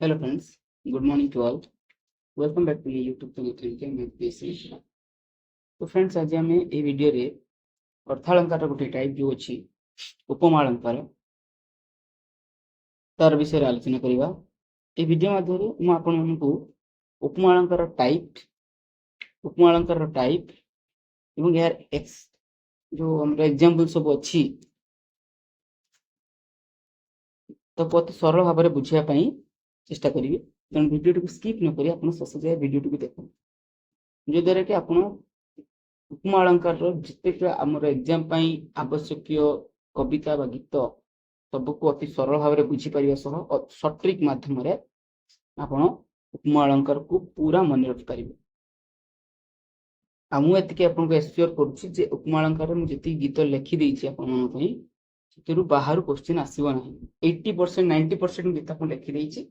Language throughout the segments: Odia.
Hello friends, good morning to all. Welcome back to my YouTube channel Thinking with PC. तो फ्रेंड्स आज आम ये वीडियो रे अर्थालंकार गोटे टाइप जो अच्छी उपमा अलंकार तार विषय आलोचना करवा। ये वीडियो माध्यम मैं आपण मानकु उपमा अलंकार टाइप एवं यार एक्स जो हमर एग्जांपल सब अच्छी तो बहुत सरल भाव में बुझाया चेष्टा करेंगे। तेणु वीडियो को स्किप न करी आप शेष जाए वीडियो को देखो जो द्वारा कि आप उपमा अलंकार जिते आमर एग्जाम आवश्यक कविता बा गीत सबको अति सरल भाव में बुझीपर सट्रिक मध्यम आप उपमा अलंकार को पूरा मन रखिपारे। मुझे आपको एश्योर करुच्ची उपमा अलंकार मुझे गीत लिखिदी से बाहर क्वेश्चन आसो ना 80% 90% गीत आप लिखिदी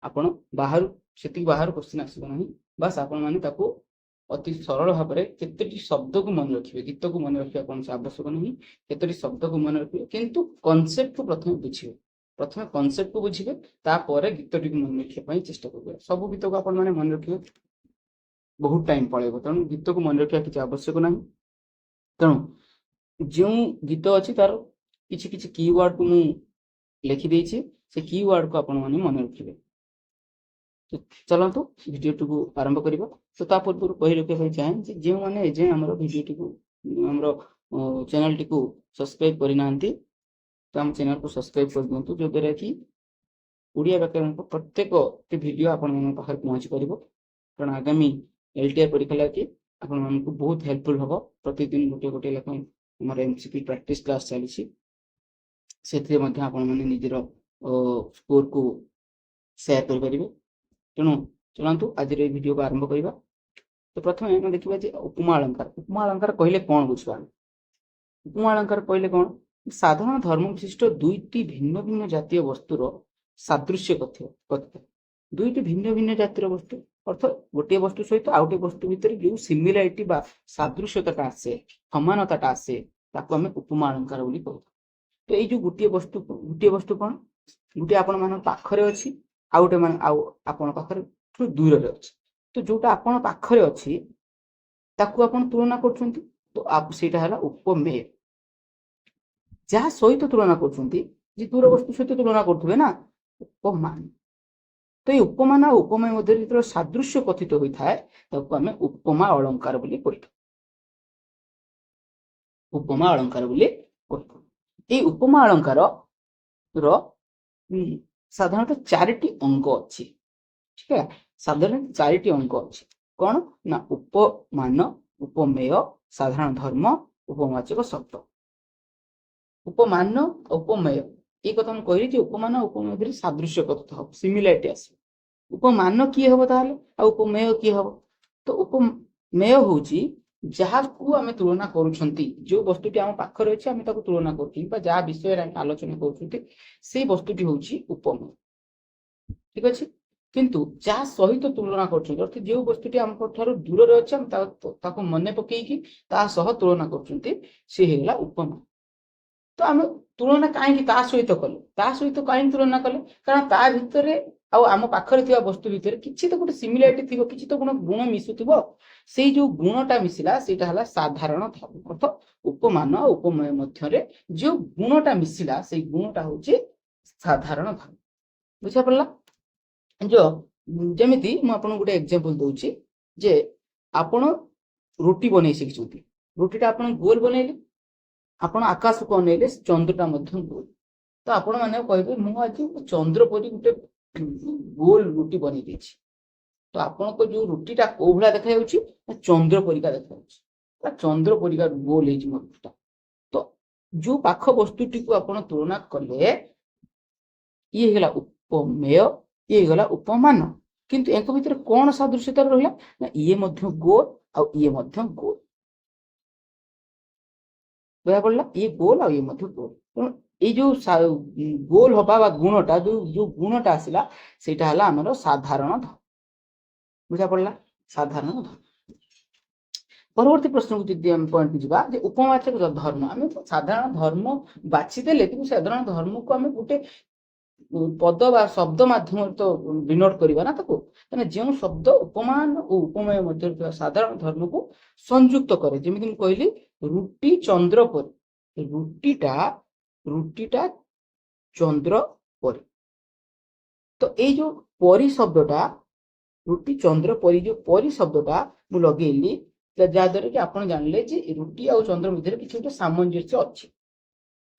आपण बाहर से बाहर क्वेश्चन आसो ना बस आपण मैंने अति सरल भाव में केतोटी शब्द को मन रखिए गीत को मन रखा कौन आवश्यक नहीं केतोटी शब्द को मन रखिए किंतु कॉन्सेप्ट को प्रथम बुझे प्रथम कॉन्सेप्ट को बुझे तापर गीतटी को मन रखा चेष्टा करेंगे। सब गीत को आपण मैंने मन रखिए बहुत टाइम पड़ेगा तेणु गीत को मन रखा किसी आवश्यक ना तेणु जो गीत अच्छी तार किसी किसी कीवर्ड को मुझे लिखिदी से कीवर्ड को आपण मैंने मन रखिए। तो चलतु वीडियो को आरंभ करवा। तो ता पूर्व कही रखा चाहे जो मैंने एजे आम video T channel T subscribe करना तो आम चैनल को सब्सक्राइब कर दिंतु जो द्वारा कि ओडिया व्याकरण प्रत्येक वीडियो आपण पाखे पहुँची पार कारण आगामी एलटीआर परीक्षा लगे आपण बहुत हेल्पफुल हम प्रतिदिन गोटे गोटे लेखा आम एमसीक्यू प्रैक्टिस क्लास चली से निजर स्कोर को शेयर करेंगे। तेणु चलतु आज वीडियो को आरंभ करवा। तो प्रथम देखा उपमा अलंकार कहले कौन बुझा उपमा अलंकार कहले कौन साधारण धर्म विशिष्ट दुईटी भिन्न भिन्न जातीय वस्तुर सादृश्य कथित दुईटी भिन्न भिन्न जातीय वस्तु अर्थात गोटे वस्तु सहित आउ गोटे वस्तु भितर जो सिमिलारिटी बा सादृश्यता आसे समानता आसे ताको आमे उपमा अलंकार बोली कहू। तो ये जो गोटे वस्तु कौन गोटे आपण मान पाखरे अछि आउ गोटे मान आउ आपण पाखरे दूर रे अछि तो जोटा आपण पाखरे अछि ताकू आपण तुलना करछंती तो आप सेटा हला उपमेय जहाँ सहित तुलना करछंती जे दूर वस्तु सहित तुलना करथुबे ना उपमान। तो ये उपमान और उपमेय मध्य जो सादृश्य कथित होता है ताकू आमे उपमा अलंकार बोली कहिथु उपमा अलंकार बोली कहिथु। ए उपमा अलंकार रो साधारणतः 4टी अंक अच्छी ठीक है साधारण 4टी अंक अच्छी कौन ना उपमान उपमेय साधारण धर्म उपमाचक शब्द उपमान उपमेय ये कथा हम कही उपमान उपमेय सादृश्य कथित हम सिमिलारिटी आस उपमान किए हम ताले आ उपमेय किए हम। तो उपमेय हूँ जहाँ को आम तुलना करुँच जो वस्तुटी आम पाखरे अच्छे आम तुलना कर विषय आलोचना कर वस्तुटी हूँ उपमेय ठीक अच्छे किंतु जहाँ सहित तुलना कर जो वस्तुटी आम दूर अच्छे मन पकईकी तुलना कर उपमा। तो आम तुलना कहीं सहित कले कहीं तुलना कले कारण ता भितर आम पाखरे वस्तु भितर किसी तो गोटे सिमिलारिटी थी किसी तो गुण मिसुथिबो से जो गुणटा मिसिला सेटा हला साधारण धर्म अर्थात उपमान उपमेय मध्य जो गुणटा मिसिला से गुणटा होची साधारण धर्म बुझा पड़ला। जो जमिति मु आपन गोटे एग्जांपल दोची जे आपण रोटी बनै शिखिचंती रोटीटा आपण गोल बनैले आपण आकाश को अनेले चंद्रटा मध्य गोल तो आपण माने कहबे मु आज चंद्र परी गोटे गोल रोटी बनै देछि तो आपण को जो रोटीटा को भला देखा जाउची चंद्र परिका देखा जाउची चंद्र परिका गोल हेछि मोटा। तो जो पाख वस्तुटी को आपण तुलना कले ये गला उपमेय ये गला उपमान किंतु एक भीतर कौन सादृश्यता रहिला ना ये मध्य गोल आ ये मध्य गोल बुझा पड़ला ये गोल आ ये मध्य गोल ये जो गोल हवा गुणटा जो गुणटा आसला सेटा हला हमर साधारण धर्म बुझा पड़ला साधारण धर्म। परवर्ती प्रश्न को जदि हम पॉइंट जीवा जे उपमाचक धर्म आम साधारण धर्म बाछी देले कि साधारण धर्म को आम गोटे ପଦ ବା ଶବ୍ଦ ମାଧ୍ୟମରେ ତ ଡିନୋଟ କରିବା ନା ତାକୁ, ତାହେଲେ ଯେଉଁ ଶବ୍ଦ ଉପମାନ ଓ ଉପମେୟ ମଧ୍ୟରେ ଥିବା ସାଧାରଣ ଧର୍ମକୁ ସଂଯୁକ୍ତ କରେ, ଯେମିତି ମୁଁ କହିଲି ରୁଟି ଚନ୍ଦ୍ର ପରି, ରୁଟିଟା ଚନ୍ଦ୍ର ପରି। ତ ଏଇ ଯୋଉ ପରି ଶବ୍ଦଟା, ରୁଟି ଚନ୍ଦ୍ର ପରି ଯୋଉ ପରି ଶବ୍ଦଟା ମୁଁ ଲଗେଇଲି, ଯାହାଦ୍ୱାରା କି ଆପଣ ଜାଣିଲେ ଯେ ରୁଟି ଆଉ ଚନ୍ଦ୍ର ମଧ୍ୟରେ କିଛି ଗୋଟେ ସାମଞ୍ଜସ୍ୟ ଅଛି।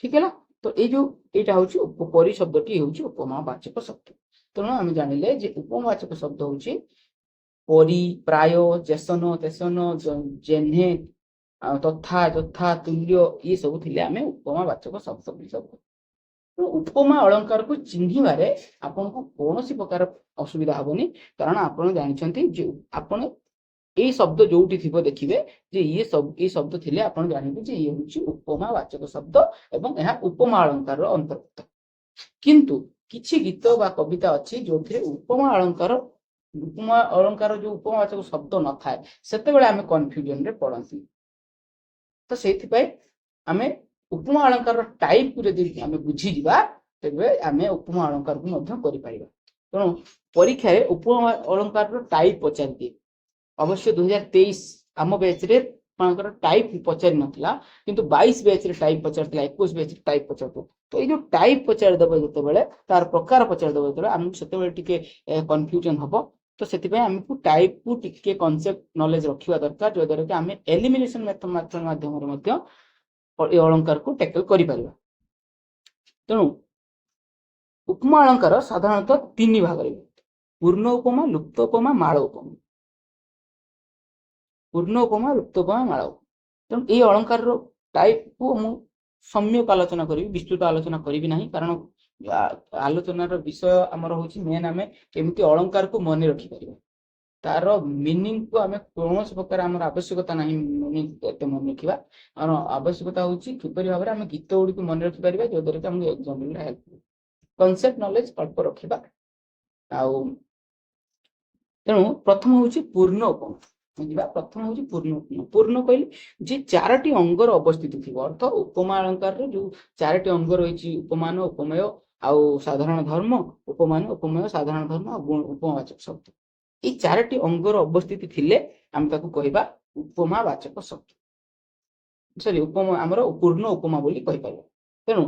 ଠିକ ହେଲା? ତ ଏଇ ଯୋଉ ଏଇଟା ହଉଛି ପରି ଶବ୍ଦଟି ହେଉଛି ଉପମାବାଚକ ଶବ୍ଦ। ତେଣୁ ଆମେ ଜାଣିଲେ ଯେ ଉପମାବାଚକ ଶବ୍ଦ ହଉଛି ପରି, ପ୍ରାୟ, ଯେସନ, ତେସନ, ଯେହ୍ନେ, ତଥା, ଯଥା, ତୁଲ୍ୟ, ଇଏ ସବୁ ଥିଲେ ଆମେ ଉପମାବାଚକ ଶବ୍ଦ ବୋଲି ସବୁ। ଉପମା ଅଳଙ୍କାରକୁ ଚିହ୍ନିବାରେ ଆପଣଙ୍କୁ କୌଣସି ପ୍ରକାର ଅସୁବିଧା ହବନି, କାରଣ ଆପଣ ଜାଣିଛନ୍ତି ଯେ ଆପଣ ଏଇ ଶବ୍ଦ ଯୋଉଠି ଥିବ ଦେଖିବେ ଯେ ଏଇ ଶବ୍ଦ ଥିଲେ ଆପଣ ଜାଣିବେ ଯେ ଇଏ ହଉଛି ଉପମାବାଚକ ଶବ୍ଦ ଏବଂ ଏହା ଉପମା ଅଳଙ୍କାରର ଅନ୍ତର୍ଭୁକ୍ତ। କିନ୍ତୁ କିଛି ଗୀତ ବା କବିତା ଅଛି ଯୋଉଥିରେ ଉପମା ଅଳଙ୍କାର ଯୋଉ ଉପମାବାଚକ ଶବ୍ଦ ନଥାଏ, ସେତେବେଳେ ଆମେ କନଫ୍ୟୁଜନରେ ପଡନ୍ତି। ତ ସେଇଥିପାଇଁ ଆମେ ଉପମା ଅଳଙ୍କାରର ଟାଇପକୁ ଯଦି ଆମେ ବୁଝିଯିବା, ତେବେ ଆମେ ଉପମା ଅଳଙ୍କାରକୁ ମଧ୍ୟ କରିପାରିବା। ତେଣୁ ପରୀକ୍ଷାରେ ଉପମା ଅଳଙ୍କାରର ଟାଇପ ପଚାରିଦିଏ। ଅବଶ୍ୟ 2023 ଆମ ବ୍ୟାଚରେ ଆପଣଙ୍କର ଟାଇପ ପଚାରି ନଥିଲା, କିନ୍ତୁ 22 ବ୍ୟାଚରେ ଟାଇପ ପଚାରିଥିଲା, 21 ବ୍ୟାଚରେ ଟାଇପ ପଚାରିଥିଲା। ତ ଏଇ ଯୋଉ ଟାଇପ ପଚାରିଦେବ ଯେତେବେଳେ, ତାର ପ୍ରକାର ପଚାରିଦେବ ଯେତେବେଳେ, ଆମକୁ ସେତେବେଳେ ଟିକେ କନଫ୍ୟୁଜନ ହବ। ତ ସେଥିପାଇଁ ଆମକୁ ଟାଇପକୁ ଟିକେ କନସେପ୍ଟ ନଲେଜ ରଖିବା ଦରକାର, ଯଦ୍ୱାରା କି ଆମେ ଏଲିମିନେସନ ମେଥଡ ମାଧ୍ୟମରେ ମଧ୍ୟ ଏ ଅଳଙ୍କାରକୁ ଟ୍ୟାକଲ କରିପାରିବା। ତେଣୁ ଉପମା ଅଳଙ୍କାର ସାଧାରଣତଃ 3 ଭାଗରେ, ପୂର୍ଣ୍ଣ ଉପମା, ଲୁପ୍ତ ଉପମା, ମାଳ ଉପମା। ପୂର୍ଣ୍ଣ ଉପମା, ଲୁପ୍ତ ଉପମା, ମାଳ। ତେଣୁ ଏଇ ଅଳଙ୍କାରର ଟାଇପକୁ ମୁଁ ସମ୍ୟକ ଆଲୋଚନା କରିବି, ବିସ୍ତୃତ ଆଲୋଚନା କରିବି ନାହିଁ, କାରଣ ଆଲୋଚନାର ବିଷୟ ଆମର ହଉଛି ମେନ୍ ଆମେ କେମିତି ଅଳଙ୍କାରକୁ ମନେ ରଖିପାରିବା। ତାର ମିନିଂକୁ ଆମେ କୌଣସି ପ୍ରକାର ଆମର ଆବଶ୍ୟକତା ନାହିଁ ଏତେ ମନେ ରଖିବା। ଆମର ଆବଶ୍ୟକତା ହଉଛି କିପରି ଭାବରେ ଆମେ ଗୀତ ଗୁଡ଼ିକୁ ମନେ ରଖିପାରିବା, ଯୋଉଦ୍ୱାରା କି ଆମକୁ ଏକ୍ସାମ୍ପଲରେ ହେଲ୍ପ କରିବ। କନସେପ୍ଟ ନଲେଜ ଅଳ୍ପ ରଖିବା। ଆଉ ତେଣୁ ପ୍ରଥମ ହଉଛି ପୂର୍ଣ୍ଣ ଉପମା। ପ୍ରଥମ ହଉଛି ପୂର୍ଣ୍ଣ ଉପମା। ପୂର୍ଣ୍ଣ କହିଲେ ଯେ 4ଟି ଅଙ୍ଗର ଅବସ୍ଥିତି ଥିବ, ଅର୍ଥ ଉପମା ଅଳଙ୍କାରର ଯୋଉ 4ଟି ଅଙ୍ଗ ରହିଛି, ଉପମାନ, ଉପମେୟ ଆଉ ସାଧାରଣ ଧର୍ମ, ଉପମାନ, ଉପମେୟ, ସାଧାରଣ ଧର୍ମ ଆଉ ଉପମାବାଚକ ଶବ୍ଦ। এই 4ଟି ଅଙ୍ଗର ଅବସ୍ଥିତି ଥିଲେ ଆମେ ତାକୁ କହିବା ଉପମାବାଚକ ଶବ୍ଦ। ଉପମା ଆମର ପୂର୍ଣ୍ଣ ଉପମା ବୋଲି କହିପାରିବା। ତେଣୁ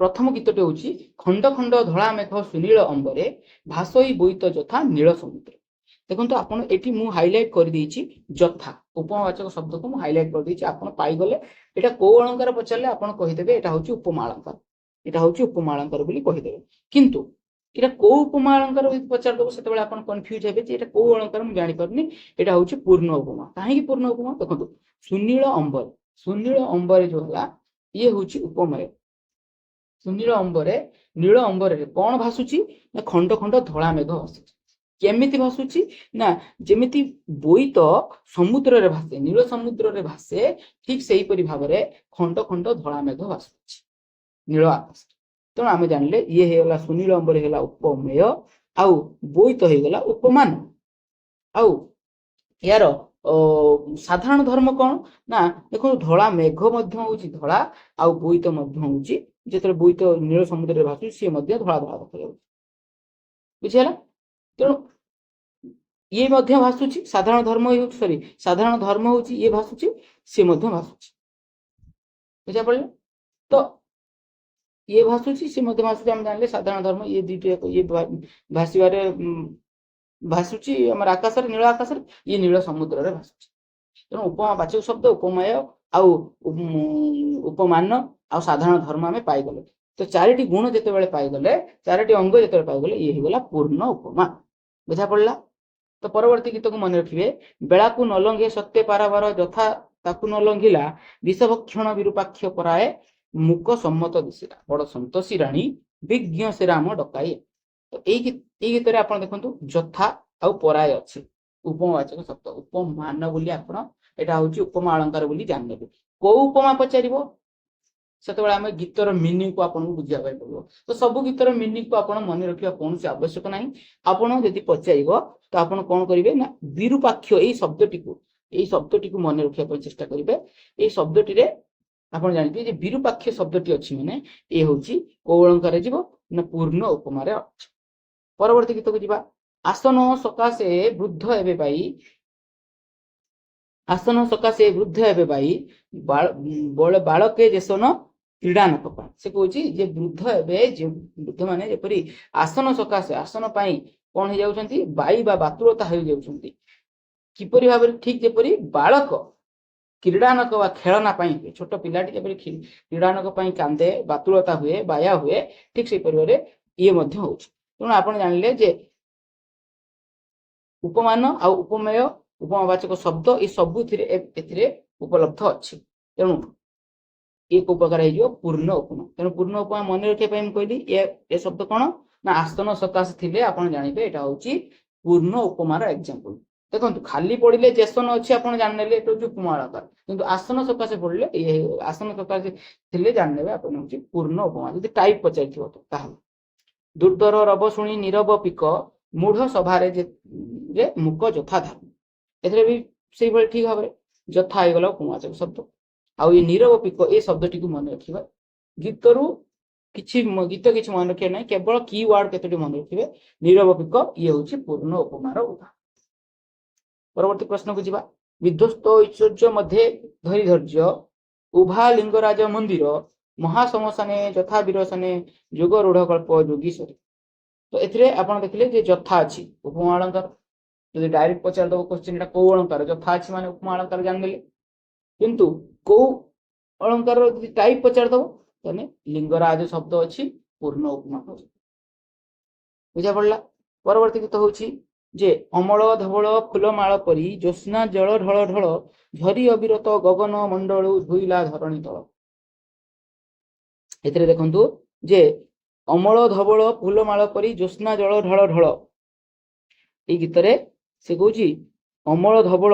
ପ୍ରଥମ ଗୀତଟି ହଉଛି ଖଣ୍ଡ ଖଣ୍ଡ ଧଳା ମେଘ ସୁନୀଳ ଅମ୍ବରେ, ଭାସୋଇ ବୋଇତ ଯଥା ନୀଳ ସମୁଦ୍ର। ଦେଖନ୍ତୁ ଆପଣ ଏଠି ମୁଁ ହାଇଲାଇଟ କରିଦେଇଛି ଯଥା, ଉପମାବାଚକ ଶବ୍ଦକୁ ମୁଁ ହାଇଲାଇଟ କରିଦେଇଛି। ଆପଣ ପାଇଗଲେ ଏଟା କୋଉ ଅଳଙ୍କାର ପଚାରିଲେ ଆପଣ କହିଦେବେ ଏଟା ହଉଛି ଉପମା ଅଳଙ୍କାର, ଏଟା ହଉଛି ଉପମା ଅଳଙ୍କାର ବୋଲି କହିଦେବେ। କିନ୍ତୁ ଏଟା କୋଉ ଉପମା ଅଳଙ୍କାର ପଚାରିଦେବ, ସେତେବେଳେ ଆପଣ କନଫ୍ୟୁଜ ହେବେ ଯେ ଏଟା କୋଉ ଅଳଙ୍କାର ମୁଁ ଜାଣିପାରୁନି। ଏଟା ହଉଛି ପୂର୍ଣ୍ଣ ଉପମା। କାହିଁକି ପୂର୍ଣ୍ଣ ଉପମା? ଦେଖନ୍ତୁ ସୁନୀଳ ଅମ୍ବରେ, ସୁନୀଳ ଅମ୍ବରେ ଯୋଉ ହେଲା ଇଏ ହଉଛି ଉପମେୟ। ସୁନୀଳ ଅମ୍ବରେ, ନୀଳ ଅମ୍ବରରେ କଣ ଭାସୁଛି ନା ଖଣ୍ଡ ଖଣ୍ଡ ଧଳା ମେଘ ଭାସୁଛି। କେମିତି ଭାସୁଛି ନା ଯେମିତି ବୋଇତ ସମୁଦ୍ରରେ ଭାସେ, ନୀଳ ସମୁଦ୍ରରେ ଭାସେ, ଠିକ ସେଇପରି ଭାବରେ ଖଣ୍ଡ ଖଣ୍ଡ ଧଳା ମେଘ ଭାସୁଛି ନୀଳ ଆକାଶ। ତେଣୁ ଆମେ ଜାଣିଲେ ଇଏ ହେଇଗଲା ସୁନୀଳ ଅମ୍ବରେ ହେଲା ଉପମେୟ, ଆଉ ବୋଇତ ହେଇଗଲା ଉପମାନ। ଆଉ ଏହାର ସାଧାରଣ ଧର୍ମ କଣ ନା ଦେଖନ୍ତୁ ଧଳା ମେଘ ମଧ୍ୟ ହଉଛି ଧଳା, ଆଉ ବୋଇତ ମଧ୍ୟ ହଉଛି, ଯେତେବେଳେ ବୋଇତ ନୀଳ ସମୁଦ୍ରରେ ଭାସୁଛି ସିଏ ମଧ୍ୟ ଧଳା ଧଳା ଦେଖାଯାଉଛି। ବୁଝିହେଲା? ତେଣୁ ଇଏ ମଧ୍ୟ ଭାସୁଛି, ସାଧାରଣ ଧର୍ମ ସାଧାରଣ ଧର୍ମ ହଉଛି ଇଏ ଭାସୁଛି, ସିଏ ମଧ୍ୟ ଭାସୁଛି। ବୁଝା ପଡିଲା? ତ ଇଏ ଭାସୁଛି, ସିଏ ମଧ୍ୟ ଭାସୁଛି। ଆମେ ଜାଣିଲେ ସାଧାରଣ ଧର୍ମ ଇଏ ଦୁଇଟି ଇଏ ଭାସିବାରେ ଭାସୁଛି ଆମର ଆକାଶରେ, ନୀଳ ଆକାଶରେ, ଇଏ ନୀଳ ସମୁଦ୍ରରେ ଭାସୁଛି। ତେଣୁ ଉପମାବାଚକ ଶବ୍ଦ ଉପମେୟ ଆଉ ଉପମାନ ଆଉ ସାଧାରଣ ଧର୍ମ ଆମେ ପାଇଗଲେ। ତ 4ଟି ଗୁଣ ଯେତେବେଳେ ପାଇଗଲେ, 4ଟି ଅଙ୍ଗ ଯେତେବେଳେ ପାଇଗଲେ, ଇଏ ହେଇଗଲା ପୂର୍ଣ୍ଣ ଉପମା। ବୁଝା ପଡିଲା? ତ ପରବର୍ତ୍ତୀ ଗୀତକୁ ମନେ ରଖିବେ, ବେଳାକୁ ନ ଲଙ୍ଘେ ସତ୍ୟ ପାରାବାର, ଯଥା ତାକୁ ନ ଲଙ୍ଘିଲା ବିଷଭକ୍ଷଣ ବିରୂପାକ୍ଷ ପରାଏ, ମୁକ ସମ୍ମତ ଦିଶିଲା, ବଡ ସନ୍ତୋଷୀ ରାଣୀ ବିଜ୍ଞ ସେ ରାମ ଡକାଇ। ତ ଏଇ ଗୀତରେ ଆପଣ ଦେଖନ୍ତୁ ଯଥା ଆଉ ପରାୟ ଅଛି, ଉପମାବାଚକ ଶବ୍ଦ। ଉପମାନ ବୋଲି ଆପଣ ଏଟା ହଉଛି ଉପମା ଅଳଙ୍କାର ବୋଲି ଜାଣିନେବେ। କୋଉ ଉପମା ପଚାରିବ, ସେତେବେଳେ ଆମେ ଗୀତର ମିନିଂକୁ ଆପଣଙ୍କୁ ବୁଝିବା ପାଇଁ ପଡିବ। ତ ସବୁ ଗୀତର ମିନିଂକୁ ଆପଣ ମନେ ରଖିବା କୌଣସି ଆବଶ୍ୟକ ନାହିଁ। ଆପଣ ଯଦି ପଚାରିବ ତ ଆପଣ କଣ କରିବେ ନା ବିରୂପାକ୍ଷ ଏଇ ଶବ୍ଦଟିକୁ ମନେ ରଖିବା ପାଇଁ ଚେଷ୍ଟା କରିବେ। ଏଇ ଶବ୍ଦଟିରେ ଆପଣ ଜାଣିଥିବେ ଯେ ବିରୁପାକ୍ଷ ଶବ୍ଦଟି ଅଛି ମାନେ ଏ ହେଉଛି କୋଉ ଅଳଙ୍କାର ଯିବ ନା ପୂର୍ଣ୍ଣ ଉପମାରେ ଅଛି। ପରବର୍ତ୍ତୀ ଗୀତକୁ ଯିବା। ଆସନ ସକାଶେ ବୃଦ୍ଧ ଏବେ ପାଇ, ଆସନ ସକାଶେ ବୃଦ୍ଧ ଏବେ ପାଇ, ବାଳକେ ଯେସନ କ୍ରୀଡ଼ା ନ ପକା। ସେ କହୁଛି ଯେ ବୃଦ୍ଧ ଏବେ ବୃଦ୍ଧ ମାନେ ଯେପରି ଆସନ ସକାଶେ ଆସନ ପାଇଁ କଣ ହେଇଯାଉଛନ୍ତି ବାଇ ବା ବାତୁଳତା ହେଇଯାଉଛନ୍ତି। କିପରି ଭାବରେ? ଠିକ ଯେପରି ବାଳକ କ୍ରୀଡ଼ାନକ ବା ଖେଳନା ପାଇଁ ହୁଏ, ଛୋଟ ପିଲାଟି ଯେପରି କ୍ରୀଡ଼ାନକ ପାଇଁ କାନ୍ଦେ, ବାତୁଳତା ହୁଏ, ବାୟା ହୁଏ, ଠିକ ସେହିପରି ଭାବରେ ଇଏ ମଧ୍ୟ ହଉଛି। ତେଣୁ ଆପଣ ଜାଣିଲେ ଯେ ଉପମାନ ଆଉ ଉପମେୟ ଉପମାବାଚକ ଶବ୍ଦ ଏ ସବୁଥିରେ ଏଥିରେ ଉପଲବ୍ଧ ଅଛି। ତେଣୁ ଏ କୋଉ ପ୍ରକାର ହେଇଯିବ ପୂର୍ଣ୍ଣ ଉପମା। ତେଣୁ ପୂର୍ଣ୍ଣ ଉପମା ମନେ ରଖିବା ପାଇଁ ମୁଁ କହିଲି ଏ ଶବ୍ଦ କଣ ନା ଆସନ ସକାଶେ ଥିଲେ ଆପଣ ଜାଣିବେ ଏଇଟା ହଉଛି ପୂର୍ଣ୍ଣ ଉପମାର ଏକ୍ସାମ୍ପଲ। ଦେଖନ୍ତୁ ଖାଲି ପଢିଲେ ଯେସନ ଅଛି ଆପଣ ଜାଣିନେଲେ ଏଟା ହଉଛି ଉପମା ଅଳଙ୍କାର, କିନ୍ତୁ ଆସନ ସକାଶେ ପଢିଲେ ଆସନ ସକାଶେ ଥିଲେ ଜାଣିନେବେ ଆପଣ ହଉଛି ପୂର୍ଣ୍ଣ ଉପମା। ଯଦି ଟାଇପ ପଚାରିଥିବ ତାହେଲେ ଦୁର୍ଦ୍ଧର ରବ ଶୁଣି ନିରବ ପିକ, ମୂଢ ସଭାରେ ଯେ ମୁକ ଯଥା ଧର୍ମ। ଏଥିରେ ବି ସେଇଭଳି ଠିକ ଭାବରେ ଯଥା ହେଇଗଲା ଉପମାବାଚକ ଶବ୍ଦ। ଆଉ ଏ ନିରବ ପିକ ଏ ଶବ୍ଦଟିକୁ ମନେ ରଖିବା। ଗୀତରୁ କିଛି ମନେ ରଖିବା ନାହିଁ, କେବଳ କି ୱାର୍ଡ କେତୋଟି ମନେ ରଖିବେ। ନିରବ ପିକ ଇଏ ହଉଛି ପୂର୍ଣ୍ଣ ଉପମାର ଉଦାହରଣ। ପରବର୍ତ୍ତୀ ପ୍ରଶ୍ନକୁ ଯିବା। ବିଧ୍ୱସ୍ତ ଐଶ୍ୱର୍ଯ୍ୟ ମଧ୍ୟରେ ଧରି ଧୈର୍ଯ୍ୟ, ଉଭା ଲିଙ୍ଗରାଜ ମନ୍ଦିର, ମହାଶମଶାନେ ଯଥା ବିରସନେ, ଯୁଗ ରୂଢ କଳ୍ପ ଯୋଗୀଶ୍ୱରୀ। ତ ଏଥିରେ ଆପଣ ଦେଖିଲେ ଯେ ଯଥା ଅଛି ଉପମା ଅଳଙ୍କାର। ଯଦି ଡାଇରେକ୍ଟ ପଚାରିଦବ କ୍ୱେଶ୍ଚିନ୍ ଏଟା କୋଉ ଅଳଙ୍କାର, ଯଥା ଅଛି ମାନେ ଉପମା ଅଳଙ୍କାର ଜାଣିଦେଲେ। କିନ୍ତୁ କୋଉ ଅଳଙ୍କାର ଯଦି ଟାଇପ ପଚାରିଦବ ତାହେଲେ ଲିଙ୍ଗରାଜ ଶବ୍ଦ ଅଛି ପୂର୍ଣ୍ଣ ଉପମା। ବୁଝା ପଡିଲା। ପରବର୍ତ୍ତୀ ଗୀତ ହଉଛି ଯେ ଅମଳ ଧବଳ ଫୁଲମାଳ ପରି, ଜ୍ୟୋତ୍ସ୍ନା ଜଳ ଢଳ ଢଳ, ଝରି ଅବିରତ ଗଗନ ମଣ୍ଡଳୁ, ଧୋଇଲା ଧରଣୀ ତଳ। ଏଥିରେ ଦେଖନ୍ତୁ ଯେ ଅମଳ ଧବଳ ଫୁଲମାଳ ପରି, ଜ୍ୟୋତ୍ସ୍ନା ଜଳ ଢଳ ଢଳ, ଏଇ ଗୀତରେ ସେ କହୁଛି ଅମଳ ଧବଳ।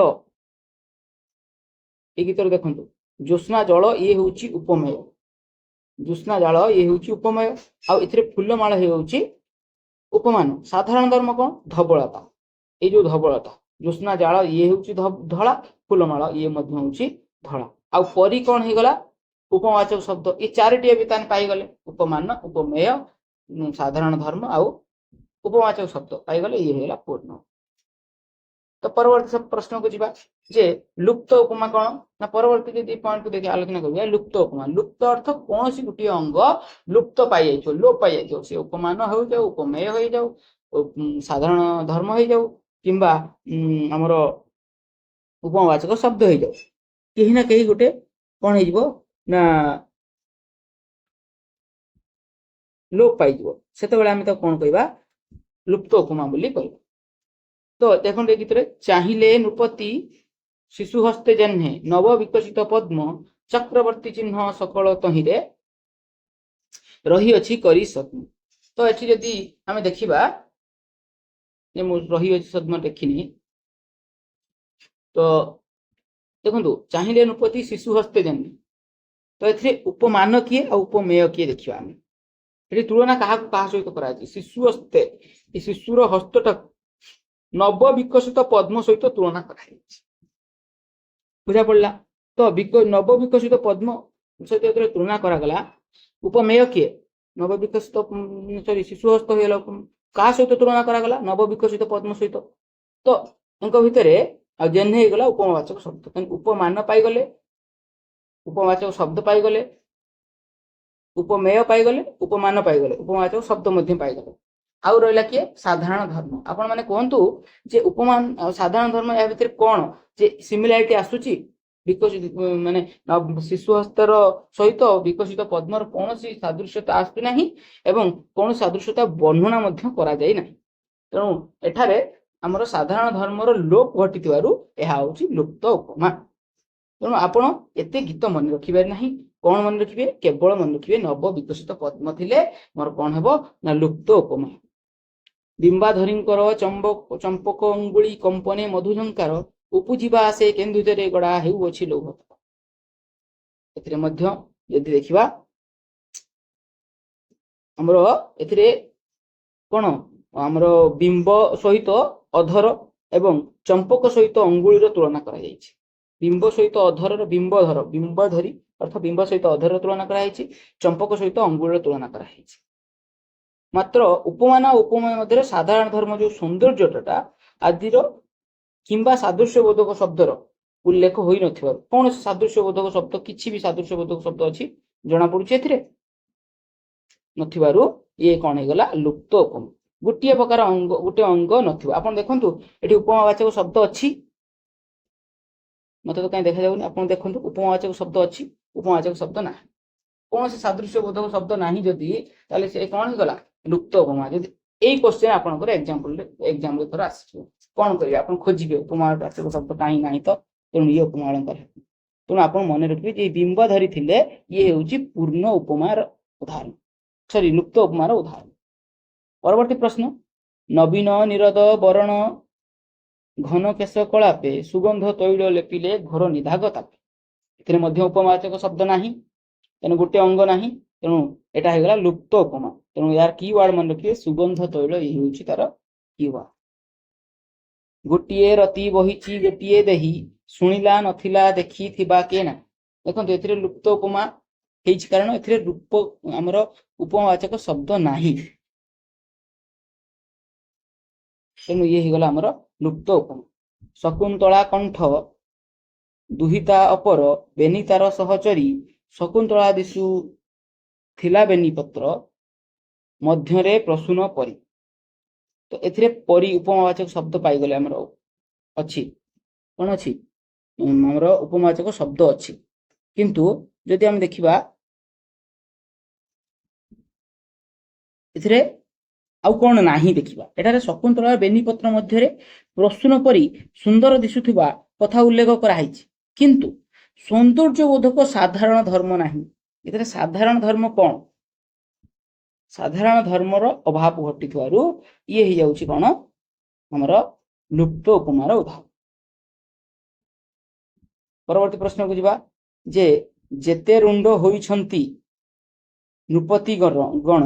ଏଇ ଗୀତରେ ଦେଖନ୍ତୁ ଜ୍ୟୋତ୍ସ୍ନା ଜଳ ଇଏ ହଉଛି ଉପମେୟ, ଜ୍ୟୋତ୍ସ୍ନା ଜଳ ଇଏ ହଉଛି ଉପମେୟ, ଆଉ ଏଥିରେ ଫୁଲମାଳ ହେଇଯାଉଛି ଉପମାନ। ସାଧାରଣ ଧର୍ମ କଣ ଧବଳତା, ଏଇ ଯୋଉ ଧବଳତା, ଜ୍ୟୋତ୍ସ୍ନା ଜାଳ ଇଏ ହଉଛି ଧଳା, ଫୁଲମାଳ ଇଏ ମଧ୍ୟ ହଉଛି ଧଳା। ଆଉ ପରି କଣ ହେଇଗଲା ଉପମାବାଚକ ଶବ୍ଦ। ଏ ଚାରିଟି ଏବେ ତାହେଲେ ପାଇଗଲେ ଉପମାନ, ଉପମେୟ, ସାଧାରଣ ଧର୍ମ ଆଉ ଉପମାବାଚକ ଶବ୍ଦ ପାଇଗଲେ ଇଏ ହେଇଗଲା ପୂର୍ଣ୍ଣ। ତ ପରବର୍ତ୍ତୀ ପ୍ରଶ୍ନକୁ ଯିବା ଯେ ଲୁପ୍ତ ଉପମା କଣ ନା ପରବର୍ତ୍ତୀ ଯଦି ପଏଣ୍ଟକୁ ଦେଖି ଆଲୋଚନା କରିବା। ଲୁପ୍ତ ଉପମା, ଲୁପ୍ତ ଅର୍ଥ କୌଣସି ଗୋଟିଏ ଅଙ୍ଗ ଲୁପ୍ତ ପାଇଯାଇଥିବ, ଲୋପ ପାଇଯାଇଥିବ। ସେ ଉପମାନ ହେଇଯାଉ, ଉପମେୟ ହେଇଯାଉ, ସାଧାରଣ ଧର୍ମ ହେଇଯାଉ କିମ୍ବା ଆମର ଉପମାବାଚକ ଶବ୍ଦ ହେଇଯାଉ, କେହି ନା କେହି ଗୋଟେ କଣ ହେଇଯିବ ନା ଲୋପ ପାଇଯିବ, ସେତେବେଳେ ଆମେ ତାକୁ କଣ କହିବା ଲୁପ୍ତ ଉପମା ବୋଲି କହିବା। ତ ଦେଖନ୍ତୁ ଏ ଗୀତରେ ଚାହିଁଲେ ନୃପତି ଶିଶୁ ହସ୍ତେ ଜହ୍ନେ, ନବ ବିକଶିତ ପଦ୍ମ, ଚକ୍ରବର୍ତ୍ତୀ ଚିହ୍ନ ସକଳ ତହିଁରେ, ରହିଅଛି କରି ସ୍ୱପ୍ନ। ତ ଏଠି ଯଦି ଆମେ ଦେଖିବା ଯେ ମୁଁ ରହିଅଛି ସ୍ୱପ୍ନ ଦେଖିନି, ତ ଦେଖନ୍ତୁ ଚାହିଁଲେ ନୃପତି ଶିଶୁ ହସ୍ତେ ଜହ୍ନେ, ତ ଏଥିରେ ଉପମାନ କିଏ ଆଉ ଉପମେୟ କିଏ ଦେଖିବା ଆମେ। ଏଠି ତୁଳନା କାହାକୁ କାହା ସହିତ କରାଯାଇଛି, ଶିଶୁ ହସ୍ତେ, ଏ ଶିଶୁର ହସ୍ତଟାକୁ ନବ ବିକଶିତ ପଦ୍ମ ସହିତ ତୁଳନା କରାଯାଇଛି। ବୁଝା ପଡିଲା। ତ ନବ ବିକଶିତ ପଦ୍ମ ସହିତ ଯେତେବେଳେ ତୁଳନା କରାଗଲା, ଉପମେୟ କିଏ ନବ ବିକଶିତ ସରି ଶିଶୁ ହସ୍ତ ହେଇଗଲା, କାହା ସହିତ ତୁଳନା କରାଗଲା ନବ ବିକଶିତ ପଦ୍ମ ସହିତ। ତ ଏଙ୍କ ଭିତରେ ଆଉ ଜେହ୍ନେ ହେଇଗଲା ଉପମାବାଚକ ଶବ୍ଦ। ଉପମାନ ପାଇଗଲେ, ଉପମାବାଚକ ଶବ୍ଦ ପାଇଗଲେ, ଉପମେୟ ପାଇଗଲେ, ଉପମାନ ପାଇଗଲେ, ଉପମାବାଚକ ଶବ୍ଦ ମଧ୍ୟ ପାଇଗଲେ। ଆଉ ରହିଲା କିଏ ସାଧାରଣ ଧର୍ମ। ଆପଣ ମାନେ କୁହନ୍ତୁ ଯେ ଉପମାନ ଆଉ ସାଧାରଣ ଧର୍ମ ଏହା ଭିତରେ କଣ ଯେ ସିମିଲାରିଟି ଆସୁଛି। ବିକଶିତ ମାନେ ଶିଶୁ ହସ୍ତର ସହିତ ବିକଶିତ ପଦ୍ମର କୌଣସି ସାଦୃଶ୍ୟତା ଆସୁଛି ନାହିଁ ଏବଂ କୌଣସି ସାଦୃଶ୍ୟତା ବର୍ଣ୍ଣନା ମଧ୍ୟ କରାଯାଇ ନାହିଁ। ତେଣୁ ଏଠାରେ ଆମର ସାଧାରଣ ଧର୍ମର ଲୋପ ଘଟିଥିବାରୁ ଏହା ହଉଛି ଲୁପ୍ତ ଉପମା। ତେଣୁ ଆପଣ ଏତେ ଗୀତ ମନେ ରଖିବେ ନାହିଁ। କଣ ମନେ ରଖିବେ? କେବଳ ମନେ ରଖିବେ ନବ ବିକଶିତ ପଦ୍ମ ଥିଲେ ମୋର କଣ ହେବ ନା ଲୁପ୍ତ ଉପମା। ବିମ୍ବାଧରୀଙ୍କର ଚମ୍ପକ ଅଙ୍ଗୁଳି କମ୍ପନେ ମଧୁଝଙ୍କାର, ଉପୁଜିବା ଆସେ କେନ୍ଦୁଝରେ ଗଡା ହେଉଅଛି ଲୌହ। ଏଥିରେ ମଧ୍ୟ ଯଦି ଦେଖିବା ଆମର ଏଥିରେ କଣ ଆମର ବିମ୍ବ ସହିତ ଅଧର ଏବଂ ଚମ୍ପକ ସହିତ ଅଙ୍ଗୁଳିର ତୁଳନା କରାଯାଇଛି। ବିମ୍ବ ସହିତ ଅଧରର ବିମ୍ବଧର, ବିମ୍ବଧରୀ ଅର୍ଥ ବିମ୍ବ ସହିତ ଅଧର ତୁଳନା କରାଯାଇଛି, ଚମ୍ପକ ସହିତ ଅଙ୍ଗୁଳର ତୁଳନା କରାଯାଇଛି। ମାତ୍ର ଉପମାନ ଓ ଉପମେୟ ମଧ୍ୟରେ ସାଧାରଣ ଧର୍ମ ଯୋଉ ସୌନ୍ଦର୍ଯ୍ୟଟା ଆଦିର କିମ୍ବା ସାଦୃଶ୍ୟ ବୋଧକ ଶବ୍ଦର ଉଲ୍ଲେଖ ହୋଇନଥିବାରୁ, କୌଣସି ସାଦୃଶ୍ୟ ବୋଧକ ଶବ୍ଦ, କିଛି ବି ସାଦୃଶ୍ୟ ବୋଧକ ଶବ୍ଦ ଅଛି ଜଣାପଡୁଛି ଏଥିରେ ନଥିବାରୁ ଇଏ କଣ ହେଇଗଲା, ଲୁପ୍ତ ଉପମା। ଗୋଟିଏ ପ୍ରକାର ଅଙ୍ଗ, ଗୋଟେ ଅଙ୍ଗ ନଥିବ। ଆପଣ ଦେଖନ୍ତୁ ଏଠି ଉପମାବାଚକ ଶବ୍ଦ ଅଛି, ମତେ ତ କାହିଁ ଦେଖାଯାଉନି, ଆପଣ ଦେଖନ୍ତୁ ଉପମାବାଚକ ଶବ୍ଦ ଅଛି, ଉପମାବାଚକ ଶବ୍ଦ ନାହିଁ। କୌଣସି ସାଦୃଶ୍ୟ ବୋଧକ ଶବ୍ଦ ନାହିଁ ଯଦି, ତାହେଲେ ସେ କଣ ହେଇଗଲା, ଲୁପ୍ତ ଉପମା। ଯଦି ଏଇ କ୍ୱେଶ୍ଚନ ଆପଣଙ୍କର ଏକ୍ସାମ୍ପଲରେ ଥର ଆସିଯିବ, କଣ କରିବେ ଆପଣ ଖୋଜିବେ ଉପମାବାଚକ ଶବ୍ଦ କାହିଁ ନାହିଁ ତ, ତେଣୁ ଇଏ ଉପମା ଅଳଙ୍କାର। ତେଣୁ ଆପଣ ମନେ ରଖିବେ ଯେ ବିମ୍ବ ଧରିଥିଲେ ଇଏ ହେଉଛି ପୂର୍ଣ୍ଣ ଉପମାର ଉଦାହରଣ, ସରି ଲୁପ୍ତ ଉପମାର ଉଦାହରଣ। ପରବର୍ତ୍ତୀ ପ୍ରଶ୍ନ, ନବୀନ ନିରଦ ବରଣ ଘନ କେଶ କଳାପେ ସୁଗନ୍ଧ ତୈଳ ଲେପିଲେ ଘୋର ନିଧାଗ ତାପେ। ଏଥିରେ ମଧ୍ୟ ଉପମାବାଚକ ଶବ୍ଦ ନାହିଁ, ତେଣୁ ଗୋଟେ ଅଙ୍ଗ ନାହିଁ, ତେଣୁ ଏଟା ହେଇଗଲା ଲୁପ୍ତ ଉପମା। ତେଣୁ ୟାର କି ୱାର୍ଡ ମନେ ରଖିବେ, ସୁଗନ୍ଧ ତୈଳ, ଇଏ ହେଉଛି ତାର କି ୱାର୍ଡ। ଗୋଟିଏ ରତି ବହିଛି ଗୋଟିଏ ଦେହି ଶୁଣିଲା ନଥିଲା ଦେଖିଥିବା କେ ନା। ଦେଖନ୍ତୁ ଏଥିରେ ଲୁପ୍ତ ଉପମା ହେଇଛି, କାରଣ ଏଥିରେ ଆମର ଉପମାବାଚକ ଶବ୍ଦ ନାହିଁ, ତେଣୁ ଇଏ ହେଇଗଲା ଆମର ଲୁପ୍ତ ଉପମା। ଶକୁନ୍ତଳା କଣ୍ଠ ଦୁହିତା ଅପର ବେନି ତାର ସହଚରୀ ଶକୁନ୍ତଳା ଦିଶୁ ଥିଲା ବେନି ପତ୍ର ମଧ୍ୟରେ ପ୍ରସୂନ ପରି। ତ ଏଥିରେ ପରି ଉପମାବାଚକ ଶବ୍ଦ ପାଇଗଲେ, ଆମର ଅଛି କଣ ଅଛି, ଆମର ଉପମାବାଚକ ଶବ୍ଦ ଅଛି। କିନ୍ତୁ ଯଦି ଆମେ ଦେଖିବା ଏଥିରେ ଆଉ କଣ ନାହିଁ ଦେଖିବା। ଏଠାରେ ଶକୁନ୍ତଳା ବେନିପତ୍ର ମଧ୍ୟରେ ପ୍ରସୂନ ପରି ସୁନ୍ଦର ଦିଶୁଥିବା କଥା ଉଲ୍ଲେଖ କରାଯାଇଛି, କିନ୍ତୁ ସୌନ୍ଦର୍ଯ୍ୟବୋଧକ ସାଧାରଣ ଧର୍ମ ନାହିଁ। ଏଥିରେ ସାଧାରଣ ଧର୍ମ କଣ, ସାଧାରଣ ଧର୍ମର ଅଭାବ ଘଟିଥିବାରୁ ଇଏ ହେଇଯାଉଛି କଣ, ଆମର ଲୁପ୍ତ ଉପମାର ଉଦାହରଣ। ପରବର୍ତ୍ତୀ ପ୍ରଶ୍ନକୁ ଯିବା, ଯେ ଯେତେ ରୁଣ୍ଡ ହୋଇଛନ୍ତି ନୃପତି ଗଣ,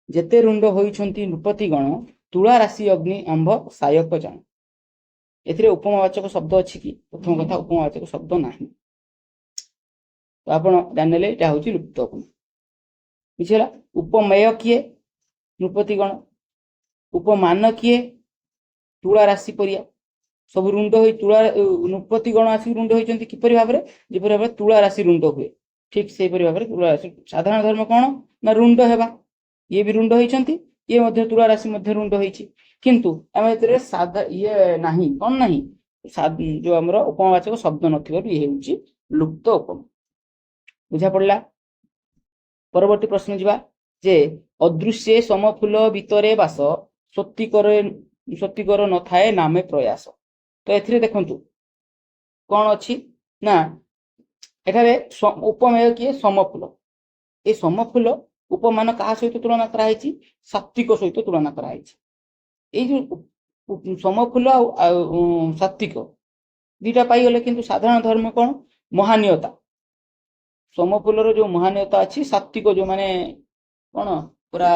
ଯେତେ ରୁଣ୍ଡ ହୋଇଛନ୍ତି ନୃପତି ଗଣ ତୁଳା ରାଶି ଅଗ୍ନି ଆମ୍ଭ ସାୟକ ଜାଣ। ଏଥିରେ ଉପମାବାଚକ ଶବ୍ଦ ଅଛି କି? ପ୍ରଥମ କଥା, ଉପମାବାଚକ ଶବ୍ଦ ନାହିଁ, ତ ଆପଣ ଜାଣିନେଲେ ଏଟା ହଉଛି ଲୁପ୍ତ ଉପମା। ବୁଝିଗଲା। ଉପମେୟ କିଏ? ନୃପତି ଗଣ। ଉପମାନ କିଏ? ତୁଳା ରାଶି ପରିଆ ସବୁ ରୁଣ୍ଡ ହୋଇ ତୁଳା ନୃପତି ଗଣ ଆସିକି ରୁଣ୍ଡ ହୋଇଛନ୍ତି, କିପରି ଭାବରେ, ଯେପରି ଭାବରେ ତୁଳା ରାଶି ରୁଣ୍ଡ ହୁଏ, ଠିକ ସେହିପରି ଭାବରେ ତୁଳା ରାଶି। ସାଧାରଣ ଧର୍ମ କଣ ନା ରୁଣ୍ଡ ହେବା, ଇଏ ବି ରୁଣ୍ଡ ହେଇଛନ୍ତି, ଇଏ ମଧ୍ୟ ତୁଳା ରାଶି ମଧ୍ୟ ରୁଣ୍ଡ ହେଇଛି, କିନ୍ତୁ ଆମେ ଏଥିରେ ସାଧା ଇଏ ନାହିଁ, କଣ ନାହିଁ, ଯୋଉ ଆମର ଉପମାବାଚକ ଶବ୍ଦ ନଥିବାରୁ ଇଏ ହେଉଛି ଲୁପ୍ତ ଉପମା। ବୁଝା ପଡିଲା। ପରବର୍ତ୍ତୀ ପ୍ରଶ୍ନ ଯିବା, ଯେ ଅଦୃଶ୍ୟ ସମଫୁଲ ଭିତରେ ବାସ ସତିକର ନଥାଏ ନାମେ ପ୍ରୟାସ। ତ ଏଥିରେ ଦେଖନ୍ତୁ କଣ ଅଛି ନା, ଏଠାରେ ଉପମେୟ କିଏ? ସମଫୁଲ। ଏ ସମଫୁଲ ଉପମାନ କାହା ସହିତ ତୁଳନା କରାହେଇଛି? ସାତ୍ବିକ ସହିତ ତୁଳନା କରାହେଇଛି। ଏଇ ଯୋଉ ସମଫୁଲ ଆଉ ସାତ୍ବିକ ଦିଟା ପାଇଗଲେ, କିନ୍ତୁ ସାଧାରଣ ଧର୍ମ କଣ? ମହାନୀୟତା। ସମଫୁଲର ଯୋଉ ମହାନୀୟତା ଅଛି, ସାତ୍ବିକ ଯୋଉମାନେ କଣ ପୁରା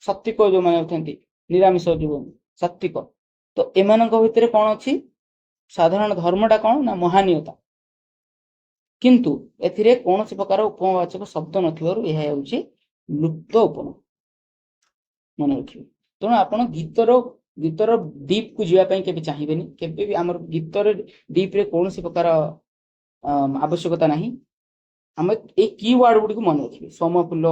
ସାତ୍ବିକ ଯୋଉମାନେ ଅଛନ୍ତି, ନିରାମିଷ ଯୋଉ ସାତ୍ବିକ, ତ ଏମାନଙ୍କ ଭିତରେ କଣ ଅଛି? ସାଧାରଣ ଧର୍ମଟା କଣ ନା ମହାନୀୟତା, କିନ୍ତୁ ଏଥିରେ କୌଣସି ପ୍ରକାର ଉପମାବାଚକ ଶବ୍ଦ ନଥିବାରୁ ଏହା ହେଉଛି ଲୁପ୍ତ ଉପମା, ମନେ ରଖିବେ। ତେଣୁ ଆପଣ ଗୀତର ଡିପ୍ କୁ ଯିବା ପାଇଁ କେବେ ଚାହିଁବେନି, କେବେ ବି ଆମର ଗୀତର ଡିପ ରେ କୌଣସି ପ୍ରକାର ଆବଶ୍ୟକତା ନାହିଁ। ଆମେ ଏଇ କି ୱାର୍ଡ ଗୁଡିକୁ ମନେ ରଖିବେ, ସମଫୁଲ,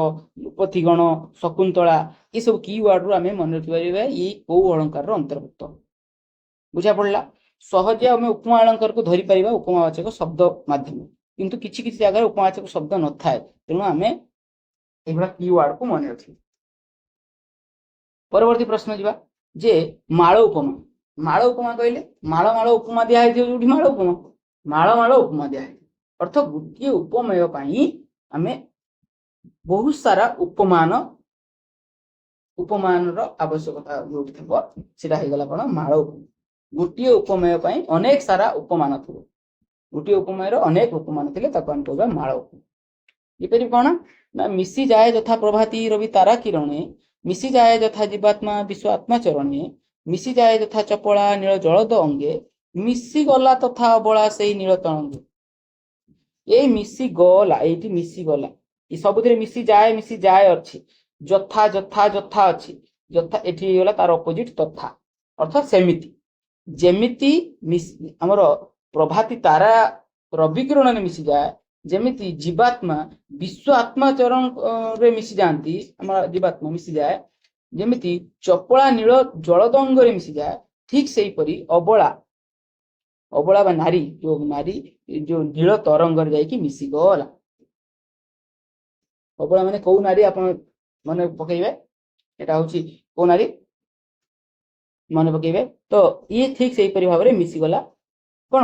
ନୃପତିଗଣ, ଶକୁନ୍ତଳା, ଏସବୁ କି ୱାର୍ଡ ରୁ ଆମେ ମନେ ରଖିପାରିବା ଏଇ କୋଉ ଅଳଙ୍କାରର ଅନ୍ତର୍ଭୁକ୍ତ। ବୁଝା ପଡିଲା। ସହଜେ ଆମେ ଉପମା ଅଳଙ୍କାରକୁ ଧରିପାରିବା ଉପମାବାଚକ ଶବ୍ଦ ମାଧ୍ୟମରେ, କିନ୍ତୁ କିଛି କିଛି ଜାଗାରେ ଉପମାବାଚକ ଶବ୍ଦ ନଥାଏ, ତେଣୁ ଆମେ ଏଇଭଳିଆ କି ୱାର୍ଡ କୁ ମନେ ରଖିବା। ପରବର୍ତ୍ତୀ ପ୍ରଶ୍ନ ଯିବା, ଯେ ମାଳ ଉପମା। ମାଳ ଉପମା କହିଲେ ମାଳ ମାଳ ଉପମା ଦିଆ ହେଇଥିବ, ଯୋଉଠି ମାଳ ଉପମା, ମାଳ ମାଳ ଉପମା ଦିଆ ହେଇଥିବ, ଅର୍ଥ ଗୋଟିଏ ଉପମେୟ ପାଇଁ ଆମେ ବହୁତ ସାରା ଉପମାନର ଆବଶ୍ୟକତା ଯୋଉଠି ଥିବ, ସେଟା ହେଇଗଲା କଣ? ମାଳ ଉପମା। ଗୋଟିଏ ଉପମେୟ ପାଇଁ ଅନେକ ସାରା ଉପମାନ ଥିବ, ଗୋଟିଏ ଉପମେୟର ଅନେକ ଉପମାନ ଥିଲେ ତାକୁ ଆମେ କହିବା ମାଳ ଉପମା। ଏପରି କଣ ନା, ମିଶି ଯାଏ ଯଥା ପ୍ରଭାତୀ ରବି ତାରା କିରଣେ, ମିଶି ଯାଏ ଯଥା ଜୀବାତ୍ମା ବିଶ୍ଵ ଆତ୍ମା ଚରଣେ, ମିଶି ଯାଏ ଯଥା ଚପଳା ନୀଳ ଜଳଦ ଅଙ୍ଗେ, ମିଶି ଗଲା ତଥା ଅବଳା ସେଇ ନୀଳ ତରଙ୍ଗେ। ଏଇ ମିଶି ଗଲା, ଏଇଠି ମିଶି ଗଲା, ଏ ସବୁଥିରେ ମିଶି ଯାଏ ଅଛି। ଯଥା ଯଥା ଯଥା ଅଛି, ଯଥା ଏଠି ହେଇଗଲା ତାର ଅପୋଜିଟ ତଥା, ଅର୍ଥାତ୍ ସେମିତି, ଯେମିତି ଆମର ପ୍ରଭାତୀ ତାରା ରବି କିରଣରେ ମିଶିଯାଏ, ଯେମିତି ଜୀବାତ୍ମା ବିଶ୍ୱ ଆତ୍ମା ଚରଣରେ ମିଶି ଯାଆନ୍ତି, ଆମର ଜୀବାତ୍ମା ମିଶିଯାଏ, ଯେମିତି ଚପଳା ନୀଳ ଜଳଦଙ୍ଗରେ ମିଶିଯାଏ, ଠିକ ସେହିପରି ଅବଳା ବା ନାରୀ, ଯୋଉ ନୀଳ ତରଙ୍ଗରେ ଯାଇକି ମିଶିଗଲା। ଅବଳା ମାନେ କୋଉ ନାରୀ ଆପଣ ମନେ ପକେଇବେ, ଏଟା ହଉଛି କୋଉ ନାରୀ ମନେ ପକେଇବେ। ତ ଇଏ ଠିକ ସେଇପରି ଭାବରେ ମିଶିଗଲା, କଣ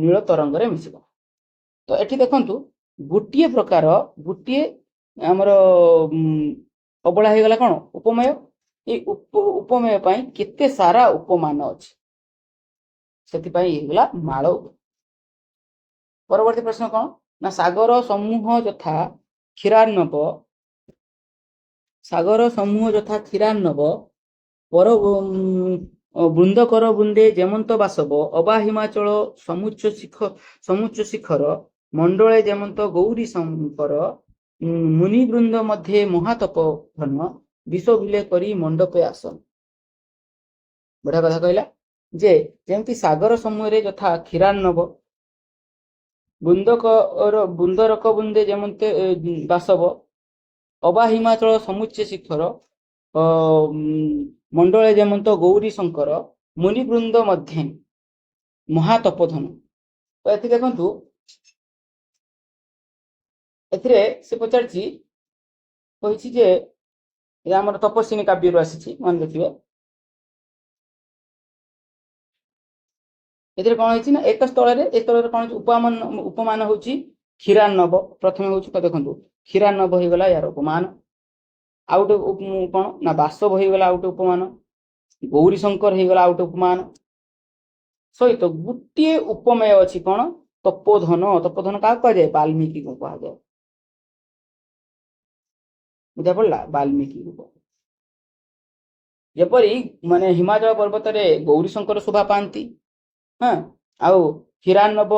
ନୀଳ ତରଙ୍ଗରେ ମିଶିବ। ତ ଏଠି ଦେଖନ୍ତୁ ଗୋଟିଏ ପ୍ରକାର, ଗୋଟିଏ ଆମର ଅବଳା ହେଇଗଲା କଣ ଉପମେୟ। ଏଇ ଉପମେୟ ପାଇଁ କେତେ ସାରା ଉପମାନ ଅଛି, ସେଥିପାଇଁ ହେଇଗଲା ମାଳ। ପରବର୍ତ୍ତୀ ପ୍ରଶ୍ନ କଣ ନା ସାଗର ସମୂହ ଯଥା କ୍ଷୀରାର୍ଣ୍ଣବ, ସାଗର ସମୂହ ଯଥା କ୍ଷୀରାର୍ଣ୍ଣବ, ପର ବୃନ୍ଦକର ବୃନ୍ଦେ ଯେମନ୍ତ ବାସବ, ଅବା ହିମାଚଳ ସମୁଚ୍ଚ ଶିଖର, ମଣ୍ଡଳେ ଯେମନ୍ତ ଗୌରୀ ଶଙ୍କର, ମୁନିବୃନ୍ଦ ମଧ୍ୟରେ ମହାତପ ଘନ, ବିଷ ବିଲେ କରି ମଣ୍ଡପେ ଆସନ। ବଢିଆ କଥା କହିଲା ଯେ ଯେମିତି ସାଗର ସମୂହରେ ଯଥା କ୍ଷୀରାର୍ଣ୍ଣବ, ବୃନ୍ଦରକ ବୃନ୍ଦେ ଯେମନ୍ତ ବାସବ, ଅବା ହିମାଚଳ ସମୁଚ୍ଚ ଶିଖର, ମଣ୍ଡଳେ ଯେମନ୍ତ ଗୌରୀ ଶଙ୍କର, ମୁନିବୃନ୍ଦ ମଧ୍ୟ ମହାତପୋଧନ। ତ ଏଠି ଦେଖନ୍ତୁ, ଏଥିରେ ସେ ପଚାରିଛି, କହିଛି ଯେ ଆମର ତପସ୍ୱିନୀ କାବ୍ୟରୁ ଆସିଛି, ମନେ ରଖିବେ। ଏଥିରେ କଣ ହେଇଛି ନା ଏକ ସ୍ଥଳରେ କଣ ହେଇଛି, ଉପମାନ ହଉଛି କ୍ଷୀରାର୍ଣ୍ଣବ। ପ୍ରଥମେ ହଉଛି ଦେଖନ୍ତୁ କ୍ଷୀରାର୍ଣ୍ଣବ ହେଇଗଲା ୟାର ଉପମାନ, ଆଉ ଗୋଟେ କଣ ନା ବାସବ ହେଇଗଲା ଆଉ ଗୋଟେ ଉପମାନ, ଗୌରୀ ଶଙ୍କର ହେଇଗଲା ଆଉ ଗୋଟେ ଉପମାନ, ସହିତ ଗୋଟିଏ ଉପମେୟ ଅଛି କଣ ତପୋଧନ। ତପୋଧନ କାହାକୁ କୁହାଯାଏ, ବାଲ୍ମୀକି କୁ କୁହାଯାଏ। ବୁଝା ପଡିଲା, ବାଲ୍ମୀକି ରୂପ। ଯେପରି ମାନେ ହିମାଚଳ ପର୍ବତରେ ଗୌରୀ ଶଙ୍କର ଶୋଭା ପାଆନ୍ତି, ହଁ, ଆଉ କ୍ଷୀରାର୍ଣ୍ଣବ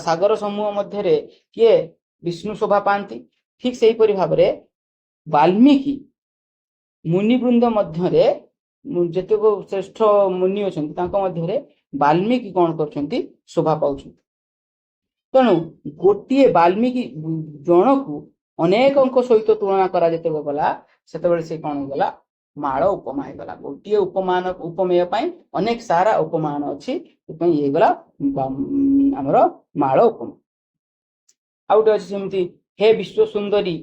ସାଗର ସମୂହ ମଧ୍ୟରେ କିଏ ବିଷ୍ଣୁ ଶୋଭା ପାଆନ୍ତି, ଠିକ ସେହିପରି ଭାବରେ ବାଲ୍ମୀକି ମୁନିବୃନ୍ଦ ମଧ୍ୟରେ ଯେତେକ ଶ୍ରେଷ୍ଠ ମୁନି ଅଛନ୍ତି ତାଙ୍କ ମଧ୍ୟରେ ବାଲ୍ମୀକି କଣ କରୁଛନ୍ତି, ଶୋଭା ପାଉଛନ୍ତି। ତେଣୁ ଗୋଟିଏ ବାଲ୍ମୀକି ଜଣକୁ ଅନେକଙ୍କ ସହିତ ତୁଳନା କରା ଯେତେବେଳେ ଗଲା, ସେତେବେଳେ ସେ କଣ ହେଇଗଲା, ମାଳ ଉପମା ହେଇଗଲା। ଗୋଟିଏ ଉପମେୟ ପାଇଁ ଅନେକ ସାରା ଉପମାନ ଅଛି, ସେଥିପାଇଁ ଇଏ ହେଇଗଲା ଆମର ମାଳ ଉପମା। ଆଉ ଗୋଟେ ଅଛି ସେମିତି, ହେ ବିଶ୍ୱ ସୁନ୍ଦରୀ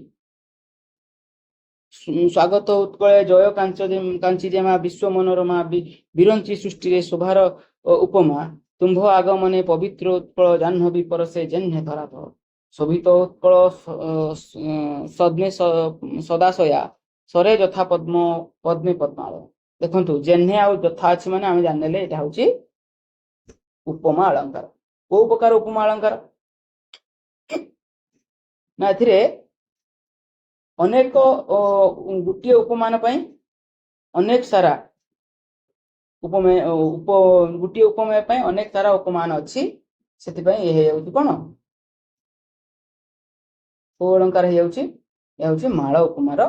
ସ୍ୱାଗତ ଉତ୍କଳେ ଜୟ କାଞ୍ଚି ଯେମା, ବିଶ୍ୱ ମନୋରମା ବିରଞ୍ଚି ସୃଷ୍ଟିରେ ଶୋଭାର ଉପମା, ତୁମ୍ଭ ଆଗମନେ ପବିତ୍ର ଉତ୍କଳ ଜାହ୍ନବୀ ପରଶେ ଜହ୍ନେ ଧରାଧ, ଶୋଭିତ ଉତ୍କଳ ସଦାଶୟା, ସରେ ଯଥା ପଦ୍ମେ ପଦ୍ମାଳ। ଦେଖନ୍ତୁ ଜହ୍ନେ ଆଉ ଯଥା ଅଛି ମାନେ ଆମେ ଜାଣିନେଲେ ଏଇଟା ହଉଛି ଉପମା ଅଳଙ୍କାର। କୋଉ ପ୍ରକାର ଉପମା ଅଳଙ୍କାର ନା ଏଥିରେ ଅନେକ ଗୋଟିଏ ଉପମାନ ପାଇଁ ଅନେକ ସାରା ଗୋଟିଏ ଉପମେୟ ପାଇଁ ଅନେକ ସାରା ଉପମାନ ଅଛି, ସେଥିପାଇଁ ଏ ହେଇଯାଉଛି କଣ କୋଉ ଅଳଙ୍କାର ହେଇଯାଉଛି, ଏ ହଉଛି ମାଳ ଉପମାର।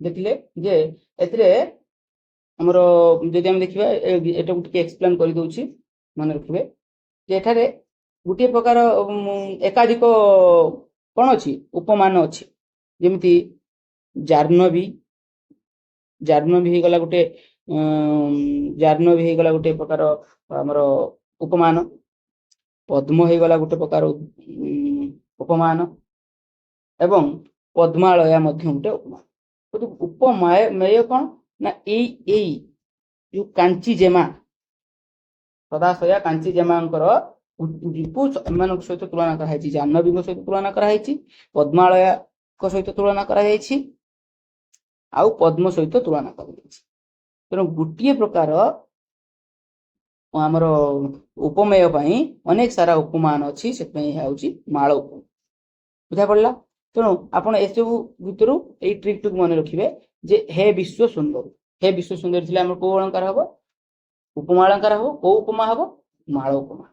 ଦେଖିଲେ ଯେ ଏଥିରେ ଆମର ଯଦି ଆମେ ଦେଖିବା, ଏଟାକୁ ଟିକେ ଏକ୍ସପ୍ଲେନ କରିଦଉଛି, ମନେ ରଖିବେ ଯେ ଏଠାରେ ଗୋଟିଏ ପ୍ରକାର ଏକାଧିକ କଣ ଅଛି, ଉପମାନ ଅଛି। ଯେମିତି ଜାହ୍ନବୀ ହେଇଗଲା ଗୋଟେ, ଜାହ୍ନବୀ ହେଇଗଲା ଗୋଟେ ପ୍ରକାର ଆମର ଉପମାନ, ପଦ୍ମ ହେଇଗଲା ଗୋଟେ ପ୍ରକାର ଉପମାନ, ଏବଂ ପଦ୍ମାଳୟା ମଧ୍ୟ ଗୋଟେ ଉପମାନ। ଉପମେୟ କଣ ନା ଏଇ ଯୋଉ କାଞ୍ଚି ଜେମା, ସଦାଶୟା କାଞ୍ଚି ଜେମାଙ୍କର ଏମାନଙ୍କ ସହିତ ତୁଳନା କରାଯାଇଛି, ଜାହ୍ନବୀଙ୍କ ସହିତ ତୁଳନା କରାଯାଇଛି, ପଦ୍ମାଳୟାଙ୍କ ସହିତ ତୁଳନା କରାଯାଇଛି, ଆଉ ପଦ୍ମ ସହିତ ତୁଳନା କରାଯାଇଛି। ତେଣୁ ଗୋଟିଏ ପ୍ରକାର ଆମର ଉପମେୟ ପାଇଁ ଅନେକ ସାରା ଉପମାନ ଅଛି, ସେଥିପାଇଁ ଏହା ହଉଛି ମାଳ ଉପମା। ବୁଝା ପଡିଲା। ତେଣୁ ଆପଣ ଏସବୁ ଭିତରୁ ଏଇ ଟ୍ରିକଟିକୁ ମନେ ରଖିବେ ଯେ ହେ ବିଶ୍ୱ ସୁନ୍ଦର, ହେ ବିଶ୍ୱ ସୁନ୍ଦର ଥିଲେ ଆମର କୋଉ ଅଳଙ୍କାର ହବ, ଉପମା ଅଳଙ୍କାର ହବ। କୋଉ ଉପମା ହବ? ମାଳ ଉପମା।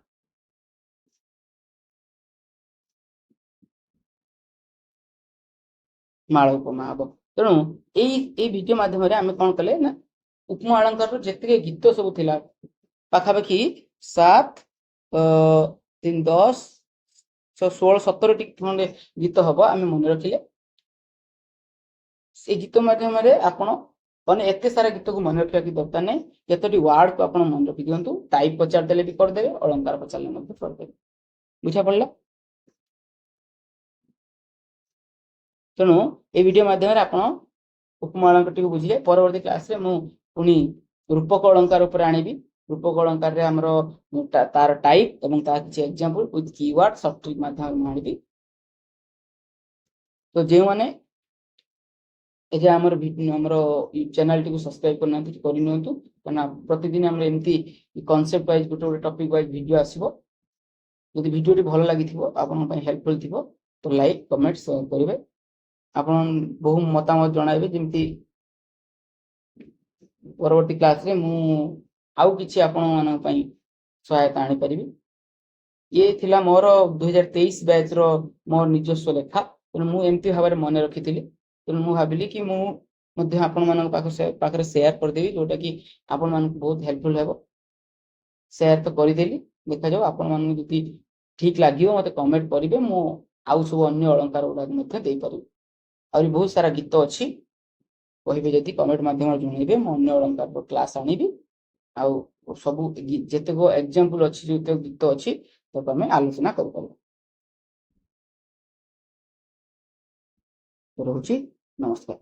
ମାଳ ଉପମା ହବ। ତେଣୁ ଏଇ ଭିଡିଓ ମାଧ୍ୟମରେ ଆମେ କଣ କଲେ ନା ଉପମା ଅଳଙ୍କାରର ଯେତିକି ଗୀତ ସବୁ ଥିଲା ପାଖାପାଖି 7 3 10 16 17ଟି ଖଣ୍ଡେ ଗୀତ ହବ ଆମେ ମନେ ରଖିଲେ। ସେ ଗୀତ ମାଧ୍ୟମରେ ଆପଣ ମାନେ ଏତେ ସାରା ଗୀତକୁ ମନେ ରଖିବା କି ଦରକାର ନାହିଁ, କେତୋଟି ୱାର୍ଡକୁ ଆପଣ ମନେ ରଖି ଦିଅନ୍ତୁ। ଟାଇପ ପଚାରିଦେଲେ ବି କରିଦେବେ, ଅଳଙ୍କାର ପଚାରିଲେ ମଧ୍ୟ କରିଦେବେ। ବୁଝା ପଡିଲା? ତେଣୁ এই ଭିଡିଓ ମାଧ୍ୟମରେ ଆପଣ ଉପମା ଅଳଙ୍କାରଟିକୁ ବୁଝିଲେ। ପରବର୍ତ୍ତୀ କ୍ଲାସରେ ମୁଁ ପୁଣି ରୂପକ ଅଳଙ୍କାର ଉପରେ ଆଣିବି। ରୂପକ ଅଳଙ୍କାରରେ ଆମର ତାର ଟାଇପ ଏବଂ ତାର କିଛି example with keyword soft trick ମାଧ୍ୟମରେ ମୁଁ ଆଣିବି। ତ ଯେଉଁମାନେ ଏବେ ଆମର ଚ୍ୟାନେଲଟିକୁ ସବସ୍କ୍ରାଇବ କରିନାହାନ୍ତି କରିନିଅନ୍ତୁ, କାରଣ ପ୍ରତିଦିନ ଆମର ଏମିତି କନସେପ୍ଟ ୱାଇଜ ଗୋଟେ ଗୋଟେ ଟପିକ ୱାଇଜ ଭିଡିଓ ଆସିବ। ଯଦି ଭିଡିଓଟି ଭଲ ଲାଗିଥିବ, ଆପଣଙ୍କ ପାଇଁ ହେଲ୍ପଫୁଲ ଥିବ, ତ ଲାଇକ୍ କମେଣ୍ଟ ସେୟାର କରିବେ। ଆପଣ ବହୁ ମତାମତ ଜଣାଇବେ, ଯେମିତି ପରବର୍ତ୍ତୀ କ୍ଲାସରେ ମୁଁ ଆଉ କିଛି ଆପଣମାନଙ୍କ ପାଇଁ ସହାୟତା ଆଣିପାରିବି। ଇଏ ଥିଲା ମୋର 2023 ବ୍ୟାଚର ମୋର ନିଜସ୍ୱ ଲେଖା। ତେଣୁ ମୁଁ ଏମିତି ଭାବରେ ମନେ ରଖିଥିଲି। ତେଣୁ ମୁଁ ଭାବିଲି କି ମୁଁ ମଧ୍ୟ ଆପଣମାନଙ୍କ ପାଖରେ ସେୟାର କରିଦେବି, ଯୋଉଟା କି ଆପଣମାନଙ୍କୁ ବହୁତ ହେଲ୍ପଫୁଲ ହେବ। ସେୟାର ତ କରିଦେଲି। ଦେଖାଯାଉ ଆପଣମାନଙ୍କୁ ଯଦି ଠିକ ଲାଗିବ ମତେ କମେଣ୍ଟ କରିବେ। ମୁଁ ଆଉ ସବୁ ଅନ୍ୟ ଅଳଙ୍କାର ଗୁଡାକ ମଧ୍ୟ ଦେଇପାରିବି। ଆହୁରି ବହୁତ ସାରା ଗୀତ ଅଛି, କହିବେ ଯଦି କମେଣ୍ଟ ମାଧ୍ୟମରେ ଜଣାଇବେ। ମୁଁ ଅନ୍ୟ ଅଳଙ୍କାର କ୍ଲାସ ଆଣିବି। ଆଉ ସବୁ ଯେତେକ ଏକ୍ସାମ୍ପଲ ଅଛି, ଯେତେକ ଗୀତ ଅଛି, ତାକୁ ଆମେ ଆଲୋଚନା କରିପାରିବା। ରହୁଛି, ନମସ୍କାର।